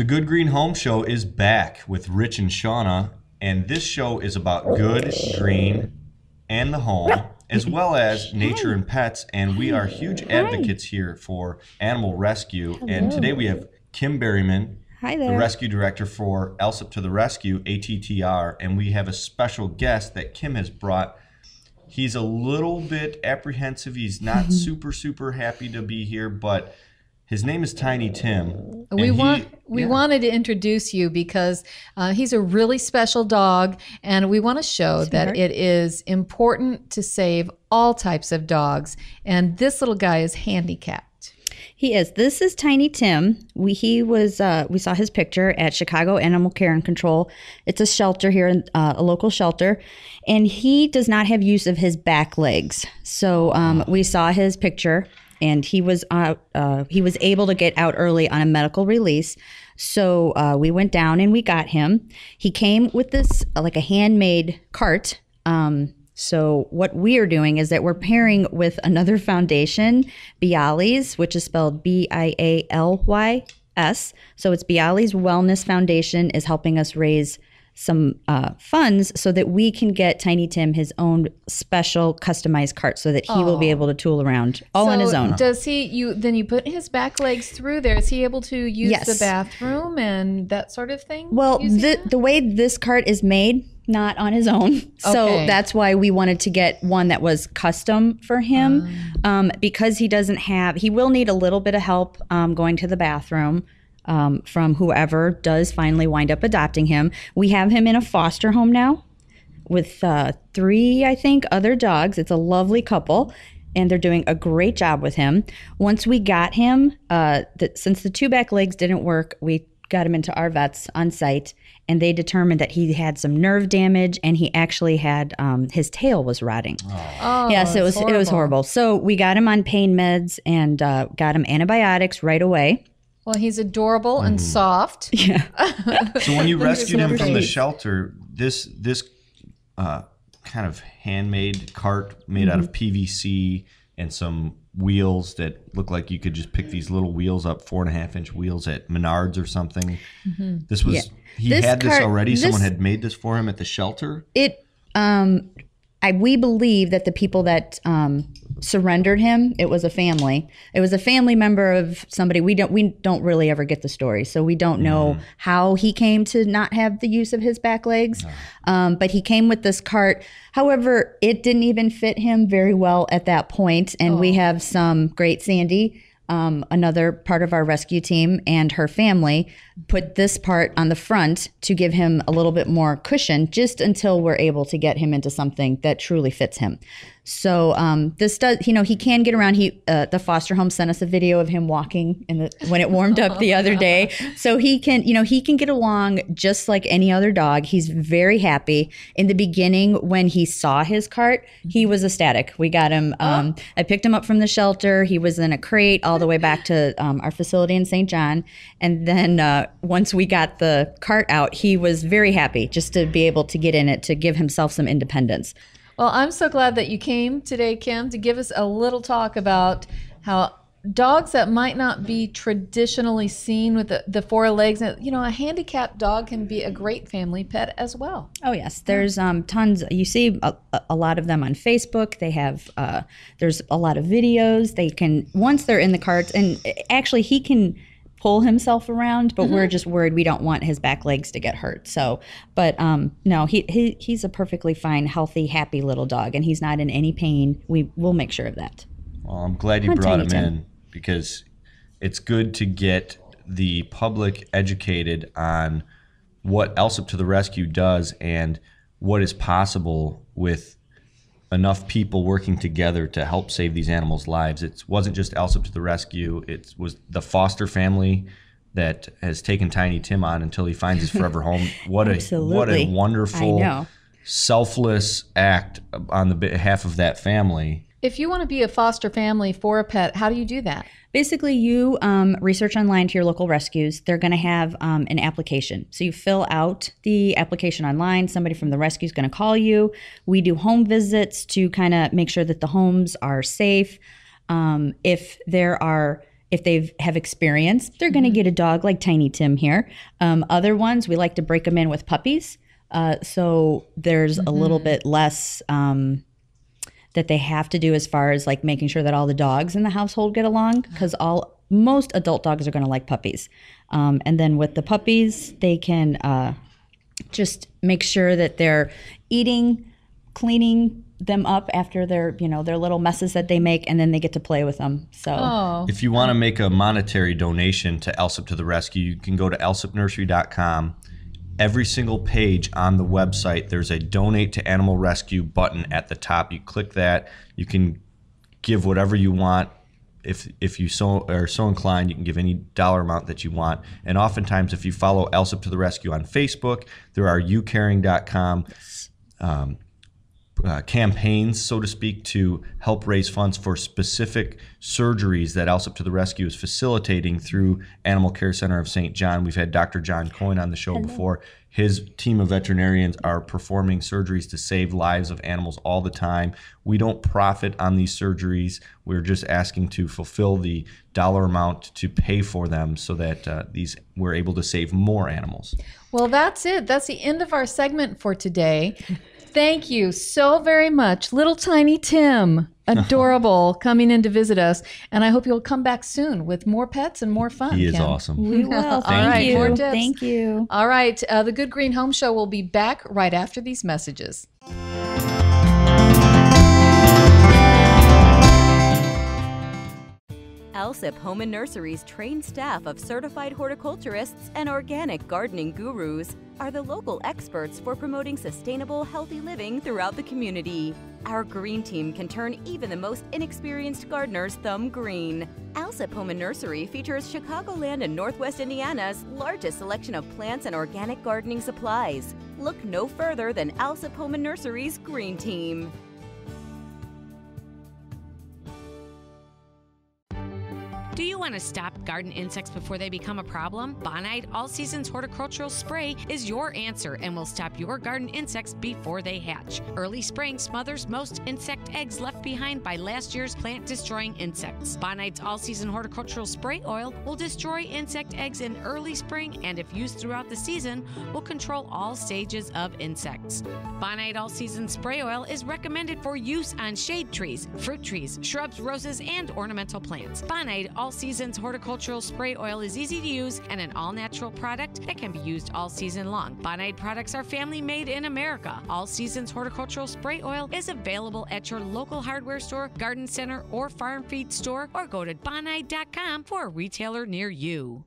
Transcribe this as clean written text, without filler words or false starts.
The Good Green Home Show is back with Rich and Shawna, and this show is about good, green, and the home, as well as nature and pets, and we are huge advocates here for animal rescue. Hello. And today we have Kim Berryman, Hi there. the rescue director for Alsop to the Rescue, ATTR, and we have a special guest that Kim has brought. He's a little bit apprehensive. He's not super happy to be here, but his name is Tiny Tim. We wanted to introduce you because he's a really special dog, and we want to show that it is important to save all types of dogs. And this little guy is handicapped. He is. This is Tiny Tim. We saw his picture at Chicago Animal Care and Control. It's a shelter here, a local shelter, and he does not have use of his back legs. So we saw his picture. And he was able to get out early on a medical release. So we went down and we got him. He came with this like a handmade cart. So what we are doing is that we're pairing with another foundation, Bialys, which is spelled Bialys. So it's Bialys Wellness Foundation is helping us raise some funds so that we can get Tiny Tim his own special customized cart so that he will be able to tool around all on his own. Does he, then you put his back legs through there. Is he able to use the bathroom and that sort of thing? Well, the way this cart is made, not on his own. So that's why we wanted to get one that was custom for him because he will need a little bit of help going to the bathroom. From whoever does finally wind up adopting him. We have him in a foster home now with 3, I think, other dogs. It's a lovely couple, and they're doing a great job with him. Once we got him, since the 2 back legs didn't work, we got him into our vets on site, and they determined that he had some nerve damage, and he actually had his tail was rotting. Yes, it was horrible. So we got him on pain meds and got him antibiotics right away. Well, he's adorable and soft. Yeah. So when you rescued him from the shelter, this kind of handmade cart made out of PVC and some wheels that look like you could just pick these little wheels up, 4.5-inch wheels at Menards or something. This was he had this already. Someone had made this for him at the shelter. We believe that the people that surrendered him, it was a family. It was a family member of somebody. We don't really ever get the story, so we don't know how he came to not have the use of his back legs. But he came with this cart. However, it didn't even fit him very well at that point. And we have some great Sandy, another part of our rescue team, and her family put this part on the front to give him a little bit more cushion just until we're able to get him into something that truly fits him. So this does, he can get around. The foster home sent us a video of him walking when it warmed up the other day. So he can get along just like any other dog. He's very happy. In the beginning, when he saw his cart, he was ecstatic. We got him. I picked him up from the shelter. He was in a crate all the way back to our facility in St. John. And then once we got the cart out, he was very happy just to be able to get in it, to give himself some independence. Well, I'm so glad that you came today, Kim, to give us a little talk about how dogs that might not be traditionally seen with the 4 legs, a handicapped dog can be a great family pet as well. Oh, yes. There's tons. You see a lot of them on Facebook. They have, there's a lot of videos. They can, once they're in the carts, and actually he can pull himself around, but we're just worried we don't want his back legs to get hurt. So, but no, he's a perfectly fine, healthy, happy little dog, and he's not in any pain. We'll make sure of that. Well, I'm glad you brought him in because it's good to get the public educated on what Alsop to the Rescue does and what is possible with enough people working together to help save these animals' lives. It wasn't just Alsop to the Rescue. It was the foster family that has taken Tiny Tim on until he finds his forever home. What a wonderful, selfless act on the behalf of that family. If you want to be a foster family for a pet, how do you do that? Basically, you research online to your local rescues. They're going to have an application. So you fill out the application online. Somebody from the rescue is going to call you. We do home visits to kind of make sure that the homes are safe. If there are if they have experience, they're going to get a dog like Tiny Tim here. Other ones, we like to break them in with puppies. So there's a little bit less that they have to do as far as like making sure that all the dogs in the household get along, because most adult dogs are going to like puppies. And then with the puppies, they can just make sure that they're eating, cleaning them up after their little messes that they make, and then they get to play with them. So if you want to make a monetary donation to Alsop to the Rescue, you can go to alsopnursery.com. Every single page on the website, there's a donate to animal rescue button at the top. You click that, you can give whatever you want. If you are so inclined, you can give any dollar amount that you want. And oftentimes, if you follow Alsop to the Rescue on Facebook, there are youcaring.com campaigns, so to speak, to help raise funds for specific surgeries that Alsop to the Rescue is facilitating through Animal Care Center of St. John. We've had Dr. John Coyne on the show before. His team of veterinarians are performing surgeries to save lives of animals all the time. We don't profit on these surgeries. We're just asking to fulfill the dollar amount to pay for them so that we're able to save more animals. Well, that's it. That's the end of our segment for today. Thank you so very much, little tiny Tim, adorable, coming in to visit us. And I hope you'll come back soon with more pets and more fun. He is Kim. awesome. we will. Thank you. More tips. Thank you. All right. The Good Green Home Show will be back right after these messages. Alsop Home and Nursery's trained staff of certified horticulturists and organic gardening gurus are the local experts for promoting sustainable, healthy living throughout the community. Our green team can turn even the most inexperienced gardener's thumb green. Alsop Home and Nursery features Chicagoland and Northwest Indiana's largest selection of plants and organic gardening supplies. Look no further than Alsop Home and Nursery's green team. Do you want to stop garden insects before they become a problem? Bonide All Seasons Horticultural Spray is your answer and will stop your garden insects before they hatch. Early spraying smothers most insect eggs left behind by last year's plant-destroying insects. Bonide's All Season Horticultural Spray Oil will destroy insect eggs in early spring and, if used throughout the season, will control all stages of insects. Bonide All Season Spray Oil is recommended for use on shade trees, fruit trees, shrubs, roses, and ornamental plants. Bonide All Seasons Horticultural Spray Oil is easy to use and an all-natural product that can be used all season long. Bonide products are family made in America. All Seasons Horticultural Spray Oil is available at your local hardware store, garden center, or farm feed store, or go to bonide.com for a retailer near you.